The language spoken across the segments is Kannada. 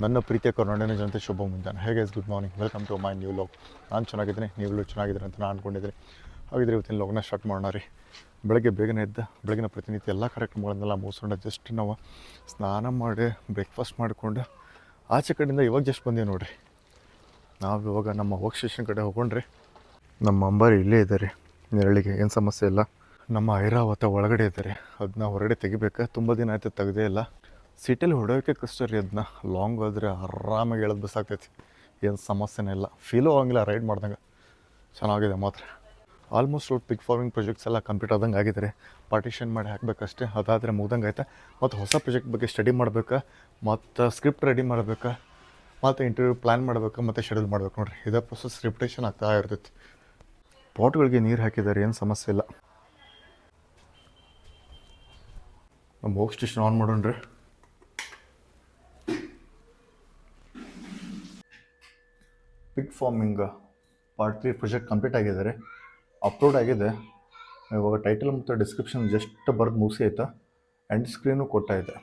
ನನ್ನ ಪ್ರೀತಿಯ ಕರ್ನಾಟಕ ಜನತೆ ಶುಭ ಮುಂಜಾನೆ. ಹೇಗೆ good morning, welcome to my new vlog. ನಾನು ಚೆನ್ನಾಗಿದ್ದೀನಿ, ನೀವೆಲ್ಲೂ ಚೆನ್ನಾಗಿದ್ದೀನಿ ಅಂತ ನಾನು ಅಂದ್ಕೊಂಡಿದ್ದೀನಿ. ಹಾಗಿದ್ರೆ ಇವತ್ತಿನ ಲಾಗ್ನ ಸ್ಟಾರ್ಟ್ ಮಾಡೋಣ ರೀ. ಬೆಳಗ್ಗೆ ಬೇಗನೆ ಎದ್ದು ಬೆಳಗಿನ ಪ್ರತಿನಿತ್ಯ ಎಲ್ಲ ಕಾರ್ಯಕ್ರಮಗಳನ್ನೆಲ್ಲ ಮುಗಿಸ್ಕೊಂಡು ಜಸ್ಟ್ ನಾವು ಸ್ನಾನ ಮಾಡಿ ಬ್ರೇಕ್ಫಾಸ್ಟ್ ಮಾಡಿಕೊಂಡು ಆಚೆ ಕಡೆಯಿಂದ ಇವಾಗ ಜಸ್ಟ್ ಬಂದೀವಿ ನೋಡಿರಿ. ನಾವು ಇವಾಗ ನಮ್ಮ ವರ್ಕ್ ಸ್ಟೇಷನ್ ಕಡೆ ಹೋಗೊಂಡ್ರಿ. ನಮ್ಮ ಅಂಬಾರಿ ಇಲ್ಲೇ ಇದ್ದಾರೆ, ನೆರಳಿಗೆ ಏನು ಸಮಸ್ಯೆ ಇಲ್ಲ. ನಮ್ಮ ಐರಾವತ ಒಳಗಡೆ ಇದ್ದಾರೆ, ಅದನ್ನ ಹೊರಗಡೆ ತೆಗಿಬೇಕು. ತುಂಬ ದಿನ ಆಯ್ತು ತೆಗೆದೇ ಇಲ್ಲ. ಸಿಟಿಯಲ್ಲಿ ಹೊಡೋಕ್ಕೆ ಕಷ್ಟ ರೀ. ಅದನ್ನ ಲಾಂಗ್ ಹೋದರೆ ಆರಾಮಾಗಿ ಎಳೆದು ಬಸ್ಸಾಗ್ತೈತಿ, ಏನು ಸಮಸ್ಯೆನೇ ಇಲ್ಲ. ಫೀಲೂ ಆಗಂಗಿಲ್ಲ, ರೈಡ್ ಮಾಡ್ದಂಗೆ ಚೆನ್ನಾಗಿದೆ ಮಾತ್ರ. ಆಲ್ಮೋಸ್ಟ್ ಪಿಗ್ ಫಾರ್ಮಿಂಗ್ ಪ್ರಾಜೆಕ್ಟ್ಸ್ ಎಲ್ಲ ಕಂಪ್ಲೀಟ್ ಆದಂಗೆ ಆಗಿದ್ದಾರೆ. ಪಾರ್ಟಿಷನ್ ಮಾಡಿ ಹಾಕಬೇಕಷ್ಟೇ, ಅದಾದರೆ ಮುಗ್ದಂಗೆ ಆಯ್ತಾ. ಮತ್ತು ಹೊಸ ಪ್ರಾಜೆಕ್ಟ್ ಬಗ್ಗೆ ಸ್ಟಡಿ ಮಾಡ್ಬೇಕು, ಮತ್ತು ಸ್ಕ್ರಿಪ್ಟ್ ರೆಡಿ ಮಾಡ್ಬೇಕು, ಮತ್ತು ಇಂಟರ್ವ್ಯೂ ಪ್ಲ್ಯಾನ್ ಮಾಡ್ಬೇಕು, ಮತ್ತು ಶೆಡ್ಯೂಲ್ ಮಾಡ್ಬೇಕು ನೋಡಿರಿ. ಇದೇ ಪ್ರೊಸೆಸ್ ರಿಪಿಟೇಷನ್ ಆಗ್ತಾ ಇರ್ತೈತಿ. ಪಾಟ್ಗಳಿಗೆ ನೀರು ಹಾಕಿದ್ದಾರೆ, ಏನು ಸಮಸ್ಯೆ ಇಲ್ಲ. ನಮ್ಮ ವರ್ಕ್ ಸ್ಟೇಷನ್ ಆನ್ ಮಾಡೋಣ್ರಿ. Pig farming part 3 project complete ಆಗಿದ್ದಾರೆ, ಅಪ್ಲೋಡ್ ಆಗಿದೆ. ಇವಾಗ ಟೈಟಲ್ ಮತ್ತು ಡಿಸ್ಕ್ರಿಪ್ಷನ್ ಜಸ್ಟ್ ಬರೆದು ಮುಗಿಸಿ ಆಯಿತಾ. ಎಂಡ್ ಸ್ಕ್ರೀನು ಕೊಟ್ಟಾಯಿದೆ.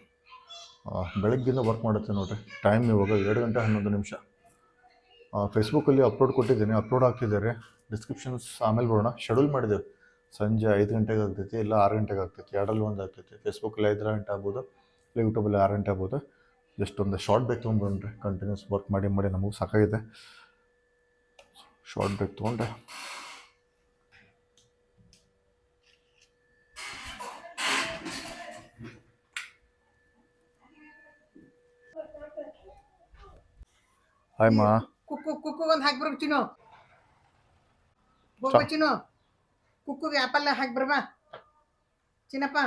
ಬೆಳಗ್ಗಿಂದ ವರ್ಕ್ ಮಾಡುತ್ತೆ ನೋಡಿರಿ. ಟೈಮ್ ಇವಾಗ 7 ಗಂಟೆ 11 ನಿಮಿಷ. ಫೇಸ್ಬುಕ್ಕಲ್ಲಿ ಅಪ್ಲೋಡ್ ಕೊಟ್ಟಿದ್ದೀನಿ, ಅಪ್ಲೋಡ್ ಆಗ್ತಿದ್ದಾರೆ. ಡಿಸ್ಕ್ರಿಪ್ಷನ್ಸ್ ಆಮೇಲೆ ಬರೋಣ. ಶೆಡ್ಯೂಲ್ ಮಾಡಿದ್ದೇವೆ, ಸಂಜೆ 5 ಗಂಟೆಗೆ ಆಗ್ತೈತಿ, ಇಲ್ಲ 6 ಗಂಟೆಗೆ ಆಗ್ತೈತಿ, ಎರಡರಲ್ಲಿ ಒಂದು ಆಗ್ತೈತಿ. ಫೇಸ್ಬುಕ್ಕಲ್ಲಿ 5 ಗಂಟೆ ಆಗ್ಬೋದು, ಇಲ್ಲ ಯೂಟ್ಯೂಬಲ್ಲಿ 6 ಗಂಟೆ ಆಗ್ಬೋದು. ಜಸ್ಟ್ ಒಂದು ಶಾರ್ಟ್ ಬ್ರೇಕ್ ತೊಗೊಂಡ್ಬರೋಣ್ರಿ. ಕಂಟಿನ್ಯೂಸ್ ವರ್ಕ್ ಮಾಡಿ ಮಾಡಿ ನಮಗೂ ಸಾಕಾಗಿದೆ. ಶಾರ್ಟ್ ಬ್ರೇಕ್ ತೊಗೊಂಡೆ. ಹಾಯ್ ಮಾ. ಕುಕ್ಕು ಒಂದು ಹಾಕಿ ಬರ್ಬೇಕು ಚಿನ್ನು. ಹೋಗ್ಬಾ ಚಿನ್ನು, ಕುಕ್ಕುಗೆ ಆಪಲ್ ಹಾಕಿ ಬರ್ಬಾ ಚಿನ್ನಪ್ಪ.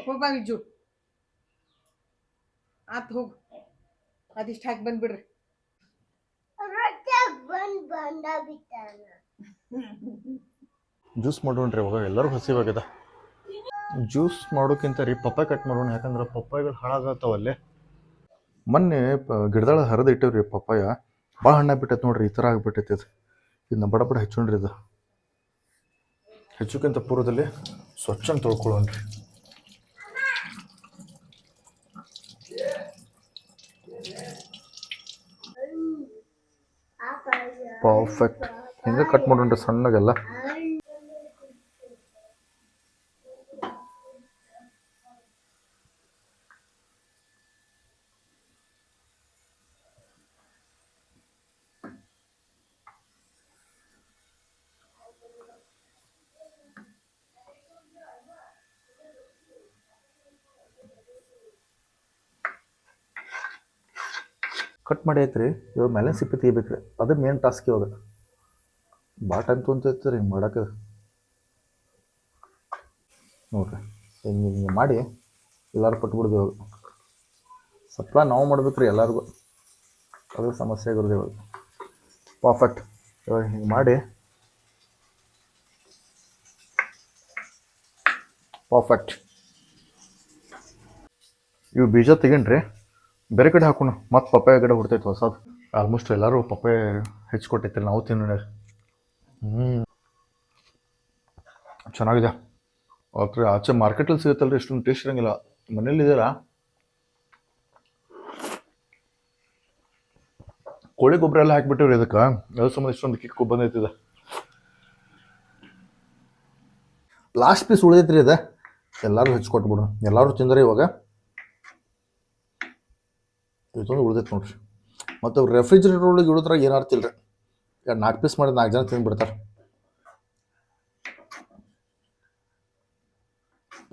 ಹೋಗ್ಬಾ ವಿಜ್ಜು, ಆತ್ ಹೋಗು. ಅದಿಷ್ಟು ಹಾಕಿ ಬಂದ್ಬಿಡ್ರಿ. ಜ್ಯೂಸ್ ಮಾಡೋಣ್ರಿ. ಇವಾಗ ಎಲ್ಲರೂ ಹಸಿವಾಗಿದೆ. ಜ್ಯೂಸ್ ಮಾಡೋಕ್ಕಿಂತ ರೀ ಪಪ್ಪಾಯ ಕಟ್ ಮಾಡೋಣ, ಯಾಕಂದ್ರೆ ಪಪ್ಪಾಯಿಗಳು ಹಾಳಾಗತ್ತವಲ್ಲೇ. ಮೊನ್ನೆ ಗಿಡದಾಳ ಹರಿದು ಇಟ್ಟಿವ್ರಿ ಪಪ್ಪಾಯ, ಭಾಳ ಹಣ್ಣಾಗ್ಬಿಟ್ಟೈತೆ ನೋಡ್ರಿ. ಈ ಥರ ಆಗಿಬಿಟ್ಟೈತೆ ಇದು. ಇದನ್ನ ಬಡ ಬಡ ಹೆಚ್ಚೋಣ್ರಿ. ಇದು ಹೆಚ್ಚೋಕ್ಕಿಂತ ಪೂರ್ವದಲ್ಲಿ ಸ್ವಚ್ಛ ತೊಳ್ಕೊಳ್ಳೋಣ್ರಿ. ಪರ್ಫೆಕ್ಟ್. ಹಿಂಗೆ ಕಟ್ ಮಾಡೋಣ್ರಿ ಸಣ್ಣಗೆಲ್ಲ. ಕಟ್ ಮಾಡಿ ಐತ್ರಿ. ಇವಾಗ ಮೇಲೆ ಸಿಪ್ಪೆ ತೆಗಿಬೇಕ್ರಿ, ಅದು ಮೇನ್ ಟಾಸ್ಕ್. ಇವಾಗ ಭಾಳ ಟೈಮ್ ತೊಗೊಂತೈತೆ ರೀ ಹಿಂಗೆ ಮಾಡೋಕೆ ನೋಡ್ರಿ. ಹಿಂಗೆ ಮಾಡಿ ಎಲ್ಲರೂ ಕೊಟ್ಬಿಡ್ದು. ಇವಾಗ ಸಪ್ಲೈ ನಾವು ಮಾಡ್ಬೇಕು ರೀ ಎಲ್ಲರಿಗೂ, ಅದು ಸಮಸ್ಯೆ ಆಗಿರೋದು ಇವಾಗ. ಪರ್ಫೆಕ್ಟ್. ಇವಾಗ ಹಿಂಗೆ ಮಾಡಿ ಪರ್ಫೆಕ್ಟ್. ಇವು ಬೀಜ ತೆಗೀನ್ರಿ, ಬೇರೆ ಕಡೆ ಹಾಕೋಣ. ಮತ್ತು ಪಪ್ಪಾಯ ಗಿಡ ಹುಡ್ತೈತೆ ಹೊಸದು. ಆಲ್ಮೋಸ್ಟ್ ಎಲ್ಲರೂ ಪಪ್ಪಾಯ ಹೆಚ್ಚಿಕೊಟ್ಟೈತ್ರಿ, ನಾವು ತಿನ್ನೋಣ. ಚೆನ್ನಾಗಿದೆ. ಓಕೆ, ಆಚೆ ಮಾರ್ಕೆಟಲ್ಲಿ ಸಿಗುತ್ತಲ್ರಿ, ಇಷ್ಟೊಂದು ಟೇಸ್ಟ್ ಇರೋಂಗಿಲ್ಲ. ಮನೇಲಿ ಇದೆಯಲ್ಲ, ಕೋಳಿ ಗೊಬ್ಬರ ಎಲ್ಲ ಹಾಕಿಬಿಟ್ಟಿವ್ರಿ ಇದಕ್ಕೆ. ಅದ್ರ ಸಂಬಂಧ ಇಷ್ಟೊಂದು ಕಿಕ್ಕು ಬಂದೈತಿದೆ. ಲಾಸ್ಟ್ ಪೀಸ್ ಉಳಿದೈತ್ರಿ ಇದೆ, ಎಲ್ಲರೂ ಹೆಚ್ಚಿಕೊಟ್ಬಿಡು. ಎಲ್ಲರೂ ತಿಂದರೆ ಇವಾಗ ಇದೊಂದು ಉಳಿದೈತೆ ನೋಡ್ರಿ. ಮತ್ತು ರೆಫ್ರಿಜರೇಟರ್ ಒಳಗೆ ಇಡೋದ್ರಾಗ ಏನು ಆಡ್ತಿಲ್ರಿ. 4 ಪೀಸ್ ಮಾಡಿ 4 ಜನ ತಿಂದ್ಬಿಡ್ತಾರೆ.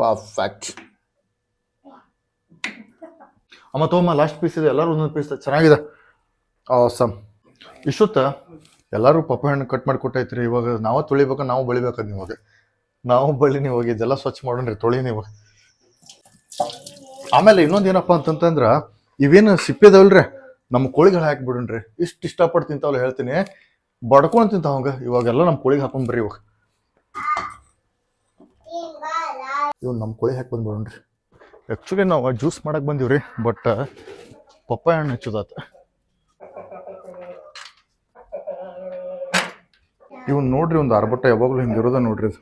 ಪರ್ಫೆಕ್ಟ್. ಅಮ್ಮ ತಗೊಮ್ಮ, ಲಾಸ್ಟ್ ಪೀಸ್ ಇದೆ. ಎಲ್ಲರೂ ಒಂದೊಂದು ಪೀಸ್ ಚೆನ್ನಾಗಿದೆ. ಆಸಮ್. ಇಷ್ಟೊತ್ತ ಎಲ್ಲರೂ ಪಪ್ಪಾಯ ಹಣ್ಣು ಕಟ್ ಮಾಡಿ ಕೊಟ್ಟೈತ್ರಿ. ಇವಾಗ ನಾವು ತೊಳಿಬೇಕು, ನಾವು ಬಳಿಬೇಕದು. ಇವಾಗ ನಾವು ಬಳಿನಿ, ಇವಾಗ ಇದೆಲ್ಲ ಸ್ವಚ್ಛ ಮಾಡೋಣ್ರಿ, ತೊಳಿನಿ ಇವಾಗ. ಆಮೇಲೆ ಇನ್ನೊಂದು ಏನಪ್ಪ ಅಂತಂತಂದ್ರೆ, ಇವೇನು ಸಿಪ್ಪೆದವಲ್ರಿ, ನಮ್ಮ ಕೋಳಿಗಳು ಹಾಕಿಬಿಡೋಣ್ರಿ. ಇಷ್ಟು ಇಷ್ಟಪಟ್ಟು ತಿಂತಾವಲ್ಲ ಹೇಳ್ತೀನಿ, ಬಡ್ಕೊಂಡು ತಿಂತಾವಂಗ. ಇವಾಗೆಲ್ಲ ನಮ್ಮ ಕೋಳಿಗೆ ಹಾಕೊಂಡ್ಬರ್ರಿ. ಇವಾಗ ಇವ್ ನಮ್ಮ ಕೋಳಿ ಹಾಕಿ ಬಂದ್ಬಿಡೋಣ್ರಿ. ಆ್ಯಕ್ಚುಲಿ ನಾವು ಜ್ಯೂಸ್ ಮಾಡಕ್ಕೆ ಬಂದೀವ್ರಿ, ಬಟ್ ಪಪ್ಪಾಯ ಹಣ್ಣು ಹೆಚ್ಚೋದಾತ. ಇವ್ನು ನೋಡ್ರಿ, ಒಂದು ಅರ್ಬಟ್ಟ ಯಾವಾಗಲೂ ಹಿಂಗೆ ಇರೋದ ನೋಡ್ರಿ. ಇದು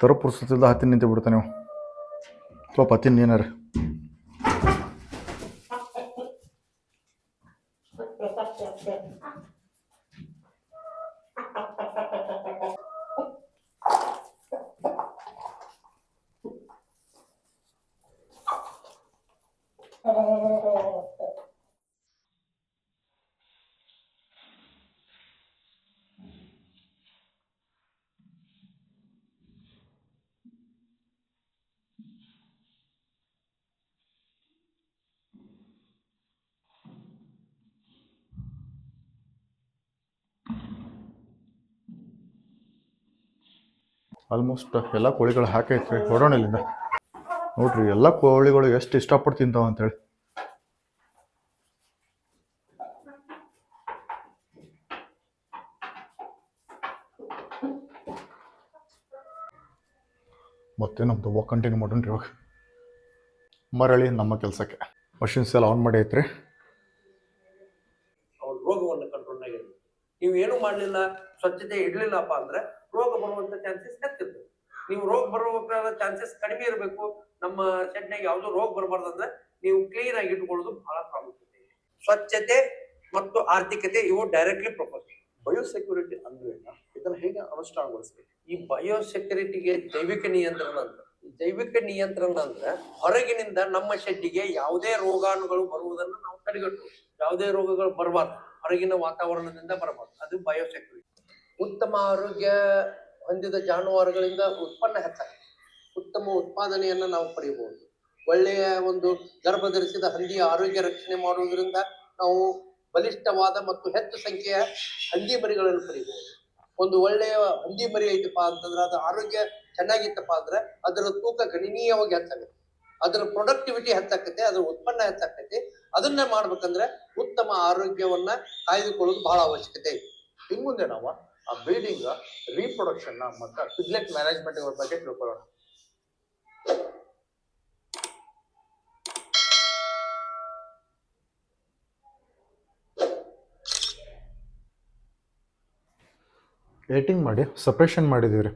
ತರ ಪುರ್ಸತಿಲ್ದ ಹತ್ತಿ ನಿಂತು ಬಿಡ್ತಾನೆ ನೀವು. ಸ್ವಲ್ಪ ಹತ್ತಿನ ಏನಾರ ಆಲ್ಮೋಸ್ಟ್ ಎಲ್ಲ ಕೋಳಿಗಳು ಹಾಕೈತ್ರಿ, ಹೊರೋಣ ಇಲ್ಲಿಂದ. ನೋಡ್ರಿ ಎಲ್ಲ ಕೋಳಿಗಳು ಎಷ್ಟು ಇಷ್ಟಪಟ್ಟು ತಿಂತಾವ ಅಂತೇಳಿ. ಮತ್ತೆ ನಮ್ದು ವಾಕ್ ಕಂಟಿನ್ಯೂ ಮಾಡೋಣ ಇವಾಗ. ಮರಳಿ ನಮ್ಮ ಕೆಲಸಕ್ಕೆ ಮಷಿನ್ಸ್ ಎಲ್ಲ ಆನ್ ಮಾಡಿ ಐತ್ರಿ. ಅವ್ರ ರೋಗವನ್ನು ಕಂಟ್ರೋಲ್ನಾಗ ಇರಬೇಕು. ನೀವು ಏನು ಮಾಡಲಿಲ್ಲ, ಸ್ವಚ್ಛತೆ ಇಡಲಿಲ್ಲಪ್ಪ ಅಂದ್ರೆ ರೋಗ ಬರುವಂತ ಚಾನ್ಸಸ್ ಹೆಚ್ಚಿರ್ತದೆ. ನೀವು ರೋಗ ಬರುವಂತ ಚಾನ್ಸಸ್ ಕಡಿಮೆ ಇರಬೇಕು. ನಮ್ಮ ಶೆಡ್ನಾಗ ಯಾವ್ದು ರೋಗ ಬರಬಾರ್ದು ಅಂದ್ರೆ ನೀವು ಕ್ಲೀನ್ ಆಗಿ ಇಟ್ಕೊಳ್ಳೋದು ಬಹಳ ಪ್ರಾಮುಖ್ಯತೆ ಇದೆ. ಸ್ವಚ್ಛತೆ ಮತ್ತು ಆರ್ಥಿಕತೆ ಇವು ಡೈರೆಕ್ಟ್ಲಿ ಪ್ರಪೋಸ್. ಬಯೋಸೆಕ್ಯೂರಿಟಿ ಅಂದ್ರೆ ಇದನ್ನ ಹೇಗೆ ಅನುಷ್ಠಾನಗೊಳಿಸಬೇಕು? ಈ ಬಯೋಸೆಕ್ಯೂರಿಟಿಗೆ ಜೈವಿಕ ನಿಯಂತ್ರಣ ಅಂತ. ಜೈವಿಕ ನಿಯಂತ್ರಣ ಅಂದ್ರೆ ಹೊರಗಿನಿಂದ ನಮ್ಮ ಶೆಡ್ಡಿಗೆ ಯಾವುದೇ ರೋಗಾಣುಗಳು ಬರುವುದನ್ನು ನಾವು ತಡೆಗಟ್ಟುವುದು. ಯಾವುದೇ ರೋಗಗಳು ಬರಬಾರ್ದು, ಹೊರಗಿನ ವಾತಾವರಣದಿಂದ ಬರಬಾರ್ದು. ಅದು ಬಯೋಸೆಕ್ಯೂರಿಟಿ. ಉತ್ತಮ ಆರೋಗ್ಯ ಹೊಂದಿದ ಜಾನುವಾರುಗಳಿಂದ ಉತ್ಪನ್ನ ಹೆಚ್ಚಾಗುತ್ತೆ. ಉತ್ತಮ ಉತ್ಪಾದನೆಯನ್ನ ನಾವು ಪಡೆಯಬಹುದು. ಒಳ್ಳೆಯ ಒಂದು ಗರ್ಭ ಧರಿಸಿದ ಹಂದಿಯ ಆರೋಗ್ಯ ರಕ್ಷಣೆ ಮಾಡುವುದರಿಂದ ನಾವು ಬಲಿಷ್ಠವಾದ ಮತ್ತು ಹೆಚ್ಚು ಸಂಖ್ಯೆಯ ಹಂದಿ ಮರಿಗಳನ್ನು ಪಡೆಯಬಹುದು. ಒಂದು ಒಳ್ಳೆಯ ಹಂದಿ ಮರಿ ಐತಪ್ಪ ಅಂತಂದ್ರೆ ಅದು ಆರೋಗ್ಯ ಚೆನ್ನಾಗಿತ್ತಪ್ಪ ಅಂದ್ರೆ ಅದರ ತೂಕ ಗಣನೀಯವಾಗಿ ಹೆಚ್ಚಾಗುತ್ತೆ, ಅದರ ಪ್ರೊಡಕ್ಟಿವಿಟಿ ಹೆಚ್ಚಾಕತ್ತೆ, ಅದರ ಉತ್ಪನ್ನ ಹೆಚ್ಚಾಕತ್ತೆ. ಅದನ್ನ ಮಾಡ್ಬೇಕಂದ್ರೆ ಉತ್ತಮ ಆರೋಗ್ಯವನ್ನ ಕಾಯ್ದುಕೊಳ್ಳೋದು ಬಹಳ ಅವಶ್ಯಕತೆ ಇದೆ. ಇನ್ ಮುಂದೆ ನಾವು ಆ ಬ್ರೀಡಿಂಗ್, ರೀಪ್ರೊಡಕ್ಷನ್ ಮತ್ತು ಪಿಗ್ಲೆಟ್ ಮ್ಯಾನೇಜ್ಮೆಂಟ್ ಬಗ್ಗೆ ತಿಳ್ಕೊಳ್ಳೋಣ. ಏಟಿಂಗ್ ಮಾಡಿ ಸಪ್ರೇಷನ್ ಮಾಡಿದ್ದೀವಿ ರೀ.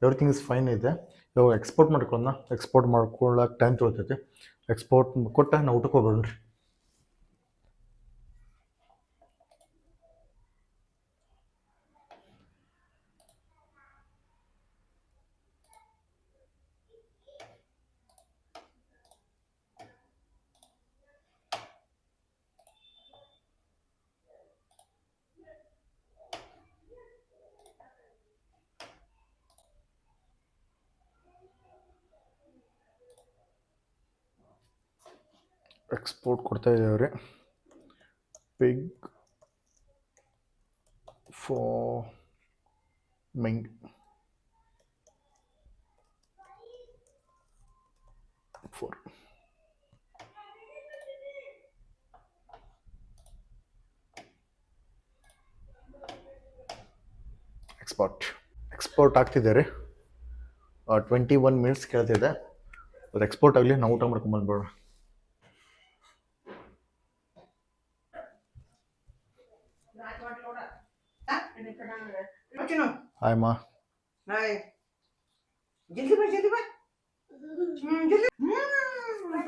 ಎವ್ರಿಥಿಂಗ್ ಇಸ್ ಫೈನ್ ಇದೆ. ಇವಾಗ ಎಕ್ಸ್ಪೋರ್ಟ್ ಮಾಡ್ಕೊಳ್ಳೋಣ. ಎಕ್ಸ್ಪೋರ್ಟ್ ಮಾಡ್ಕೊಳ್ಳೋಕೆ ಟೈಮ್ ತೊಗೊತೈತಿ. ಎಕ್ಸ್ಪೋರ್ಟ್ ಕೊಟ್ಟ ನಾವು ಊಟಕ್ಕೆ ಹೋಗೋಣ ರೀ. ಎಕ್ಸ್ಪೋರ್ಟ್ ಕೊಡ್ತಾ ಇದ್ದೇವೆ ರೀ. ಪಿಗ್ ಫಾರ್ಮಿಂಗ್ ಫಾರ್ ಎಕ್ಸ್ಪೋರ್ಟ್ ಆಗ್ತಿದೆ ರೀ. 21 ಮಿನಿಟ್ಸ್ ಕೇಳ್ತಿದೆ. ಅದು ಎಕ್ಸ್ಪೋರ್ಟ್ ಆಗಲಿ, ನಾವು ಊಟ ಮಾಡ್ಕೊಂಬಂದ್ಬೇಡ. ಹಾಯ್ ಮಾ. ಹಾಯ್. ಜಲ್ದಿ ಬಾ, ಜಲ್ದಿ ಬಾ. ಜಲ್ದಿ.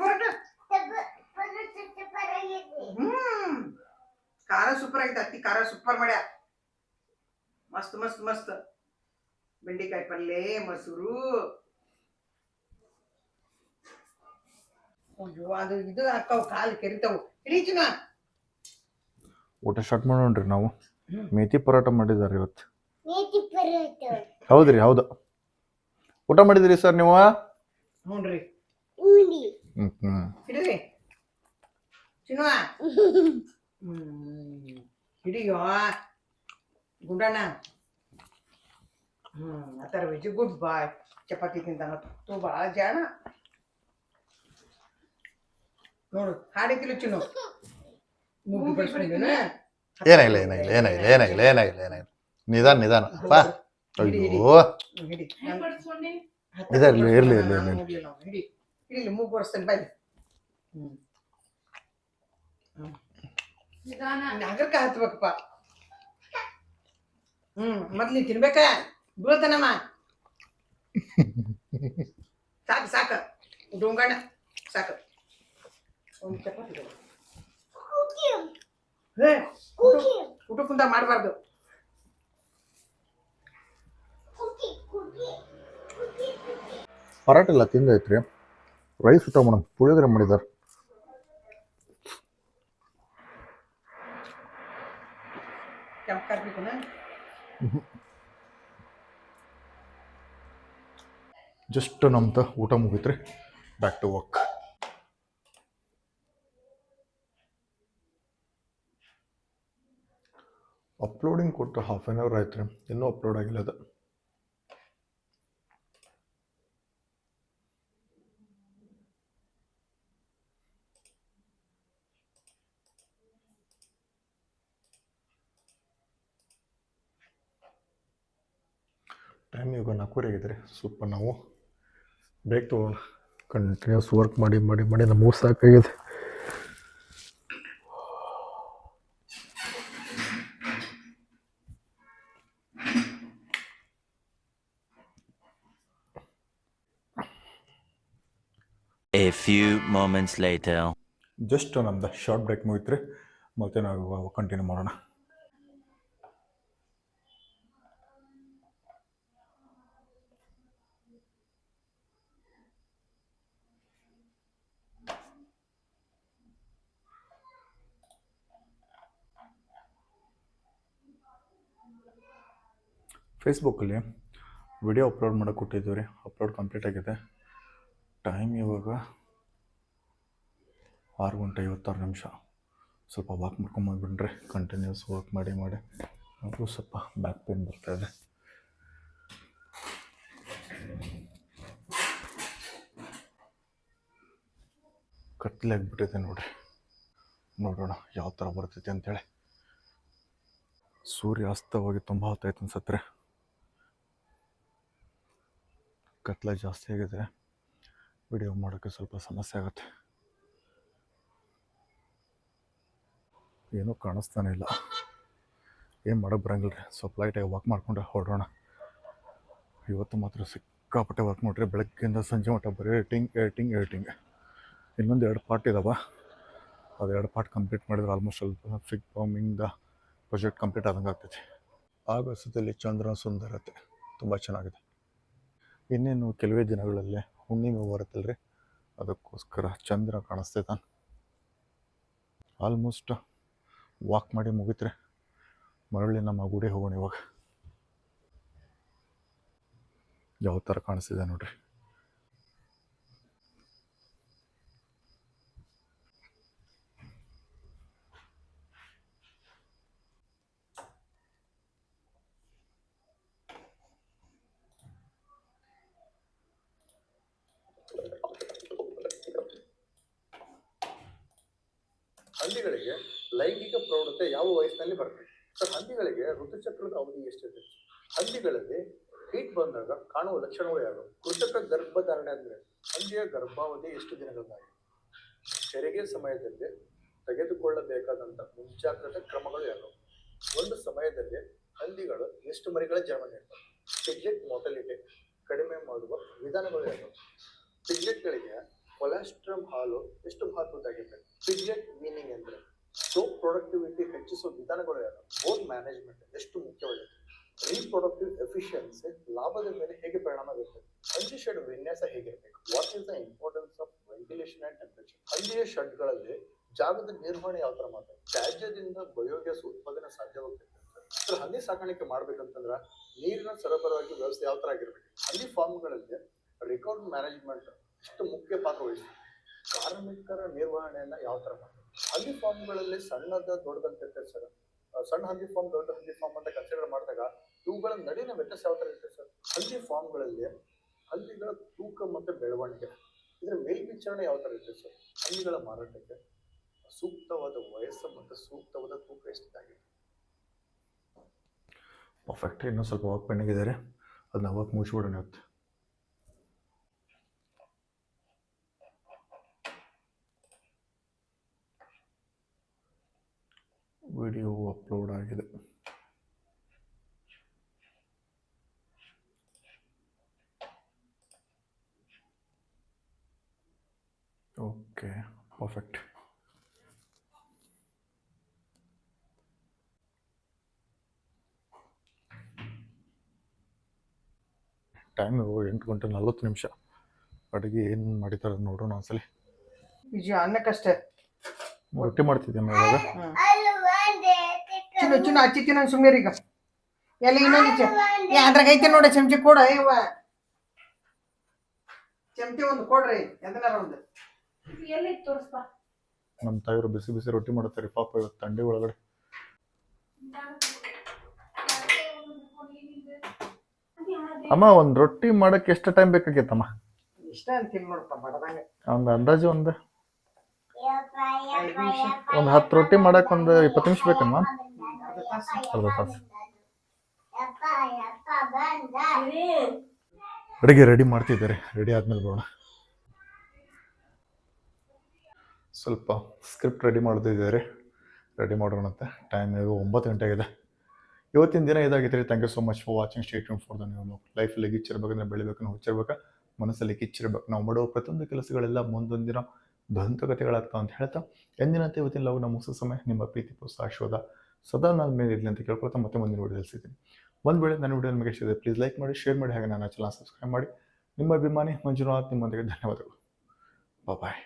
ಪರೋಟ. ಖಾರ ಸೂಪರ್ ಆಗೈತೆ. ಅತ್ತಿ ಖಾರ ಸೂಪರ್ ಮಾಡ್ಯ. ಮಸ್ತ್ ಮಸ್ತ್ ಮಸ್ತ್. ಬೆಂಡೆಕಾಯಿ ಪಲ್ಲೆ, ಮೊಸರು. ಅಯ್ಯೋ, ಅದು ಇದು ಹಾಕವು, ಕಾಲು ಕೆರಿತಾವು. ಹಿಡೀಚಿನ ಊಟ ಸ್ಟಾರ್ಟ್ ಮಾಡೋಣ್ರಿ. ನಾವು ಮೇಥಿ ಪರೋಟ ಮಾಡಿದ್ದಾರೆ ಇವತ್ತು. ಹೌದ್ರಿ, ಹೌದು. ಊಟ ಮಾಡಿದ್ರಿ ಸರ್ ನೀವು? ಹ್ಞೂನ್ರಿ. ಹ್ಮ್ ಹಿಡಿದ್ರಿ ಚಿನ್ನುವ. ಹಿಡಿಯೋ ಗುಂಡಣ್ಣ. ಆ ಥರ ವೆಜ್ ಗುಡ್ ಬಾಯ್. ಚಪಾತಿ ತಿಂತಾನ ತೂ ಭಾಳ ಜಾಣ ನೋಡು. ಹಾಡಿತಿಲ್ಲ ಚಿನ್ನು. ಮೂಗಿ ಬಡಿಸ್ಕೊಂಡೇನ? ಏನಾಗಿಲ್ಲ, ಏನಾಗಿಲ್ಲ, ಏನಾಗಿಲ್ಲ, ಏನಾಗಿಲ್ಲ, ಏನಾಗಿಲ್ಲ, ಏನಾಗಿಲ್ಲ. ನಿಧಾನ ಬಾ. ಅಯ್ಯೋ, ಹಿಡಿ. ಇರ್ಲಿ ಇರ್ಲಿ ಇರ್ಲಿ ಇರ್ಲಿ. ಹಿಡಿ ಹಿಡಿಲಿ, ಮೂಗು ಬಡಿಸ್ತೇನೆ ಬಾಯ್. ನಗರಕ್ಕ ಹತ್ಬೇಕಪ್ಪ. ಮೊದ್ಲು ನೀ ತಿನ್ಬೇಕ, ಬೀಳ್ತಾನಮ್ಮ. ಸಾಕು ಸಾಕು ಡೊಂಗಣ್ಣ, ಸಾಕು. ಒಂದು ಚಪಾತಿ ಊಟ ಕುಂತ ಮಾಡಬಾರ್ದು. ಪರಾಟ ಎಲ್ಲ ತಿಂದೈತ್ರಿ. ರೈಸ್ ಊಟ ಮಾಡೋಣ. ಪುಳಿಯೋಗರೆ ಮಾಡಿದ್ದಾರೆ. ಜಸ್ಟ್ ನಮ್ದು ಊಟ ಮುಗಿತ್ರಿ, ಬ್ಯಾಕ್ ಟು ವರ್ಕ್. ಅಪ್ಲೋಡಿಂಗ್ ಕೊಟ್ಟು 1/2 hour ಆಯ್ತು ರೀ, ಇನ್ನೂ ಅಪ್ಲೋಡ್ ಆಗಿಲ್ಲ ಅದು. ಟೈಮ್ ಇವಾಗ 4 ಆಗಿದ್ರೆ ಸ್ವಲ್ಪ ನಾವು ಬ್ರೇಕ್ ತೊಗೊಳ್ಳೋಣ. ಕಂಟಿನ್ಯೂಸ್ ವರ್ಕ್ ಮಾಡಿ ಮಾಡಿ ಮಾಡಿ ನಮಗೂ ಸಾಕಾಗಿದೆ. A few moments later. Just ನಮ್ದು ಶಾರ್ಟ್ ಬ್ರೇಕ್ ಮುಗಿತ್ರಿ, ಮತ್ತೆ ನಾವು ಕಂಟಿನ್ಯೂ ಮಾಡೋಣ. ಫೇಸ್ಬುಕ್ಕಲ್ಲಿ ವಿಡಿಯೋ ಅಪ್ಲೋಡ್ ಮಾಡೋಕೆ ಕೊಟ್ಟಿದ್ದೀವಿ ರೀ, ಅಪ್ಲೋಡ್ ಕಂಪ್ಲೀಟ್ ಆಗಿದೆ. ಟೈಮ್ ಇವಾಗ 6:56. ಸ್ವಲ್ಪ ವಾಕ್ ಮಾಡ್ಕೊಂಬಂದ್ಬಿಟ್ರೆ ಕಂಟಿನ್ಯೂಸ್ ವರ್ಕ್ ಮಾಡಿ ಮಾಡಿ ಹಾಗೂ ಸ್ವಲ್ಪ ಬ್ಯಾಕ್ ಪೇನ್ ಬರ್ತಾಯಿದೆ. ಕತ್ಲೆ ಆಗಿಬಿಟ್ಟಿದೆ ನೋಡಿರಿ, ನೋಡೋಣ ಯಾವ ಥರ ಬರ್ತೈತಿ ಅಂತೇಳಿ. ಸೂರ್ಯ ಅಸ್ತವಾಗಿ ತುಂಬ ಹೊತ್ತಾಯ್ತು ಅನ್ಸತ್ರೆ, ಕತ್ಲೆ ಜಾಸ್ತಿ ಆಗಿದೆ, ವಿಡಿಯೋ ಮಾಡೋಕ್ಕೆ ಸ್ವಲ್ಪ ಸಮಸ್ಯೆ ಆಗುತ್ತೆ. ಏನೂ ಕಾಣಿಸ್ತಾನೆ ಇಲ್ಲ, ಏನು ಮಾಡೋಕ್ಕೆ ಬರೋಂಗಿಲ್ಲ ರೀ. ಸ್ವಲ್ಪ ಲೈಟಾಗಿ ವಾಕ್ ಮಾಡಿಕೊಂಡ್ರೆ ಹೊರಡೋಣ. ಇವತ್ತು ಮಾತ್ರ ಸಿಕ್ಕಾಪಟ್ಟೆ ವಾಕ್ ಮಾಡಿರಿ, ಬೆಳಗ್ಗೆಯಿಂದ ಸಂಜೆ ಮಟ್ಟ ಬರೀ ಏಟಿಂಗ್. ಇನ್ನೊಂದು 2 ಪಾರ್ಟ್ ಇದಾವೆ, ಅದು 2 ಪಾರ್ಟ್ ಕಂಪ್ಲೀಟ್ ಮಾಡಿದ್ರೆ ಆಲ್ಮೋಸ್ಟ್ ಸ್ವಲ್ಪ ಫಿಗ್ ಫಾರ್ಮಿಂಗ್ದ ಪ್ರಾಜೆಕ್ಟ್ ಕಂಪ್ಲೀಟ್ ಆದಂಗೆ ಆಗ್ತೈತಿ. ಆಗಸದಲ್ಲಿ ಚಂದ್ರನ ಸುಂದರತೆ ತುಂಬ ಚೆನ್ನಾಗಿದೆ. ಇನ್ನೇನು ಕೆಲವೇ ದಿನಗಳಲ್ಲಿ ಹುಣ್ಣಿಮೆ ಬರುತ್ತಲ್ಲ ರೀ, ಅದಕ್ಕೋಸ್ಕರ ಚಂದ್ರ ಕಾಣಿಸ್ತೈತಾನೆ. ಆಲ್ಮೋಸ್ಟ್ ವಾಕ್ ಮಾಡಿ ಮುಗಿತ್ರೆ, ಮರಳಿ ನಮ್ಮ ಗುಡಿ ಹೋಗೋಣ. ಇವಾಗ ಯಾವ ಥರ ಕಾಣಿಸ್ತಿದೆ ನೋಡ್ರಿ. ಹಂದಿಗಳಿಗೆ ಲೈಂಗಿಕ ಪ್ರವೃತ್ತಿ ಯಾವ ವಯಸ್ಸಿನಲ್ಲಿ ಬರ್ತದೆ? ಸರ್, ಹಂದಿಗಳಿಗೆ ಋತುಚಕ್ರದ ಅವಧಿ ಎಷ್ಟಿದೆ? ಹಂದಿಗಳಲ್ಲಿ ಹೀಟ್ ಬಂದಾಗ ಕಾಣುವ ಲಕ್ಷಣಗಳು ಯಾವುವು? ಕೃತಕ ಗರ್ಭಧಾರಣೆ ಅಂದ್ರೆ ಹಂದಿಯ ಗರ್ಭಾವಧಿ ಎಷ್ಟು ದಿನಗಳಾಗಿದೆ? ಹೆರಿಗೆ ಸಮಯದಲ್ಲಿ ತೆಗೆದುಕೊಳ್ಳಬೇಕಾದಂತ ಮುಂಜಾಗ್ರತಾ ಕ್ರಮಗಳು ಯಾವುವು? ಒಂದು ಸಮಯದಲ್ಲಿ ಹಂದಿಗಳು ಎಷ್ಟು ಮರಿಗಳ ಜನ್ಮ ನೀಡ್ತವೆ? ಪಿಗ್ಲೆಟ್ ಮಾರ್ಟಾಲಿಟಿ ಕಡಿಮೆ ಮಾಡುವ ವಿಧಾನಗಳು ಯಾವುವು? ಪಿಗ್ಲೆಟ್ಗಳಿಗೆ ಕೊಲೆಸ್ಟ್ರಾಲ್ ಹಾಲು ಎಷ್ಟು ಮಹತ್ವದ್ದಾಗಿದೆ? ಪಿಗ್ಲೆಟ್ ಮೀನಿಂಗ್ ಅಂದ್ರೆ ಸೋಪ್ ಪ್ರೊಡಕ್ಟಿವಿಟಿ ಹೆಚ್ಚಿಸುವ ವಿಧಾನಗಳು ಯಾರು? ಬೋನ್ ಮ್ಯಾನೇಜ್ಮೆಂಟ್ ಎಷ್ಟು ಮುಖ್ಯವಾಗಿದೆ? ರೀಪ್ರೊಡಕ್ಟಿವ್ ಎಫಿಷಿಯನ್ಸಿ ಲಾಭದ ಮೇಲೆ ಹೇಗೆ ಪರಿಣಾಮ ಬೀರ್ತದೆ? ಹಂದಿ ಶೆಡ್ ವಿನ್ಯಾಸ ಹೇಗಿರಬೇಕು? What is the importance of ventilation and temperature? ಹಂದಿಯ ಶೆಡ್ಗಳಲ್ಲಿ ಜಾಗದ ನಿರ್ವಹಣೆ ಯಾವ ತರ ಮಾಡ್ತಾರೆ? ತ್ಯಾಜ್ಯದಿಂದ ಬಯೋಗ್ಯಾಸ್ ಉತ್ಪಾದನೆ ಸಾಧ್ಯವಾಗ್ತದೆ. ಹಂದಿ ಸಾಕಾಣಿಕೆ ಮಾಡ್ಬೇಕಂತಂದ್ರ ನೀರಿನ ಸರಬರಾಜು ವ್ಯವಸ್ಥೆ ಯಾವ ತರ ಆಗಿರ್ಬೇಕು? ಹಂದಿ ಫಾರ್ಮ್ಗಳಲ್ಲಿ ರೆಕಾರ್ಡ್ ಮ್ಯಾನೇಜ್ಮೆಂಟ್ ಎಷ್ಟು ಮುಖ್ಯ ಪಾತ್ರ ವಹಿಸ್ತದೆ? ಕಾರ್ಮಿಕರ ನಿರ್ವಹಣೆಯನ್ನ ಯಾವ ತರ ಮಾಡ್ತಾರೆ? ಹಂದಿ ಫಾರ್ಮ್ಗಳಲ್ಲಿ ಸಣ್ಣದ ದೊಡ್ಡದಂತ ಇರ್ತದೆ ಸರ್. ಸಣ್ಣ ಹಂದಿ ಫಾರ್ಮ್ ದೊಡ್ಡ ಹಂದಿ ಫಾರ್ಮ್ ಅಂತ ಕನ್ಸಿಡರ್ ಮಾಡಿದಾಗ ಇವುಗಳ ನಡುವಿನ ವ್ಯತ್ಯಾಸ ಯಾವ ತರ ಇರ್ತದೆ ಸರ್? ಹಂದಿ ಫಾರ್ಮ್ಗಳಲ್ಲಿ ಹಂದಿಗಳ ತೂಕ ಮತ್ತೆ ಬೆಳವಣಿಗೆ ಇದರ ಮೇಲ್ವಿಚಾರಣೆ ಯಾವ ತರ ಇರ್ತದೆ ಸರ್? ಹಂದಿಗಳ ಮಾರಾಟಕ್ಕೆ ಸೂಕ್ತವಾದ ವಯಸ್ಸು ಮತ್ತು ಸೂಕ್ತವಾದ ತೂಕ ಎಷ್ಟಿದೆ? ಪರ್ಫೆಕ್ಟ್. ಇನ್ನೂ ಸ್ವಲ್ಪ ವಾಕ್ ಪೆಂಡಿಂಗ್ ಇದ್ದಾರೆ, ಅದನ್ನ ವಾಕ್ ಮುಗಿಸ್ಬಿಡೋಣ ಇವತ್ತು. ವಿಡಿಯೋ ಅಪ್ಲೋಡ್ ಆಗಿದೆ. Okay, perfect. ಟೈಮ್ 8:40. ಅಡುಗೆ ಏನು ಮಾಡಿದ್ದಾರೆ ನೋಡೋಣ ಒಂದ್ಸಲಿ. ವಿಜಯ ಅನ್ನಕ್ಕಷ್ಟೇ ರೊಟ್ಟಿ ಮಾಡ್ತಿದ್ದೇನೆ ಇವಾಗ. ಚಿನ್ನ ಹಚ್ಚಿತಿ ನಾನು ಸುಮ್ಮನೆ ಈಗ ಎಲ್ಲ ಇನ್ನೊಂದು ಅದ್ರಾಗ ಐತೆ ನೋಡ ಚಮಚಿ ಕೊಡ ಇವ ಚಮಟಿ ಒಂದು ಕೊಡ್ರಿ ಎದನಾರ ಒಂದು. ಎಲ್ಲಿ ತೋರಿಸ್ಪ. ನಮ್ಮ ತಾಯಿಯವರು ಬಿಸಿ ಬಿಸಿ ರೊಟ್ಟಿ ಮಾಡ್ತಾರೆ ಪಾಪ ಇವತ್ತು ತಂಡಿ ಒಳಗಡೆ. ಅಮ್ಮ ಒಂದು ರೊಟ್ಟಿ ಮಾಡಕ್ಕೆ ಎಷ್ಟು ಟೈಮ್ ಬೇಕಾಗೈತಮ್ಮ? ಇಷ್ಟ ಅಂತೀನಿ ನೋಡಪ್ಪ ಬಡದಂಗ. ಒಂದು ಅಂದಾಜು ಒಂದು 5 ನಿಮಿಷ. 10 ರೊಟ್ಟಿ ಮಾಡಕ್ಕೆ ಒಂದು 20 ನಿಮಿಷ ಬೇಕಮ್ಮ? ಅರ್ಧ ತಾಸು. ಅರ್ಧ ತಾಸು. ಅಡುಗೆ ರೆಡಿ ಮಾಡ್ತಿದ್ದಾರೆ, ರೆಡಿ ಆದ್ಮೇಲೆ ಬರೋಣ. ಸ್ವಲ್ಪ ಸ್ಕ್ರಿಪ್ಟ್ ರೆಡಿ ಮಾಡ್ತಿದ್ದಾರೆ, ರೆಡಿ ಮಾಡೋಣಂತೆ. ಟೈಮ್ ಈಗ 9 ಗಂಟೆ ಆಗಿದೆ. ಇವತ್ತಿನ ದಿನ ಇದಾಗಿತ್ತು ರೀ. Thank you so much for watching. Stay tuned for the new vlog. ಲೈಫಲ್ಲಿ ಗಿಚ್ಚಿರ್ಬೇಕಂದ್ರೆ ಬೆಳಿಬೇಕು, ನಾವು ಹುಚ್ಚಿರ್ಬೇಕು, ಮನಸ್ಸಲ್ಲಿ ಕಿಚ್ಚಿರ್ಬೇಕು. ನಾವು ಮಾಡೋ ಪ್ರತಿಯೊಂದು ಕೆಲಸಗಳೆಲ್ಲ ಮುಂದೊಂದು ದಿನ ದಂತಕಥೆಗಳಾಗ್ತಾವ ಅಂತ ಹೇಳ್ತಾ ಎಂದಿನಂತೆ ಇವತ್ತಿನ ಲವ್ ನಮ್ಮ ಮುಗಿಸೋ ಸಮಯ. ನಿಮ್ಮ ಪ್ರೀತಿ ಪ್ರೋತ್ಸಾಹ ಆಶೀರ್ವಾದ ಸದಾ ನನ್ನ ಮೇಲೆ ಇರಲಿ ಅಂತ ಕೇಳ್ಕೊಳ್ತಾ ಮತ್ತೆ ಮುಂದಿನ ವಿಡಿಯೋದಲ್ಲಿ ಸಿಗ್ತೀನಿ. ಒಂದು ವೇಳೆ ನನ್ನ ವಿಡಿಯೋ ನಿಮಗೆ ಇಷ್ಟ ಇದೆ ಪ್ಲೀಸ್ ಲೈಕ್ ಮಾಡಿ, ಶೇರ್ ಮಾಡಿ, ಹಾಗೆ ನನ್ನ ಚಾನಲ್ ಸಬ್ಸ್ಕ್ರೈಬ್ ಮಾಡಿ. ನಿಮ್ಮ ಅಭಿಮಾನಿ ಮಂಜುನಾಥ್ ನಿಮ್ಮೊಂದಿಗೆ. ಧನ್ಯವಾದಗಳು. ಬಾಯ್.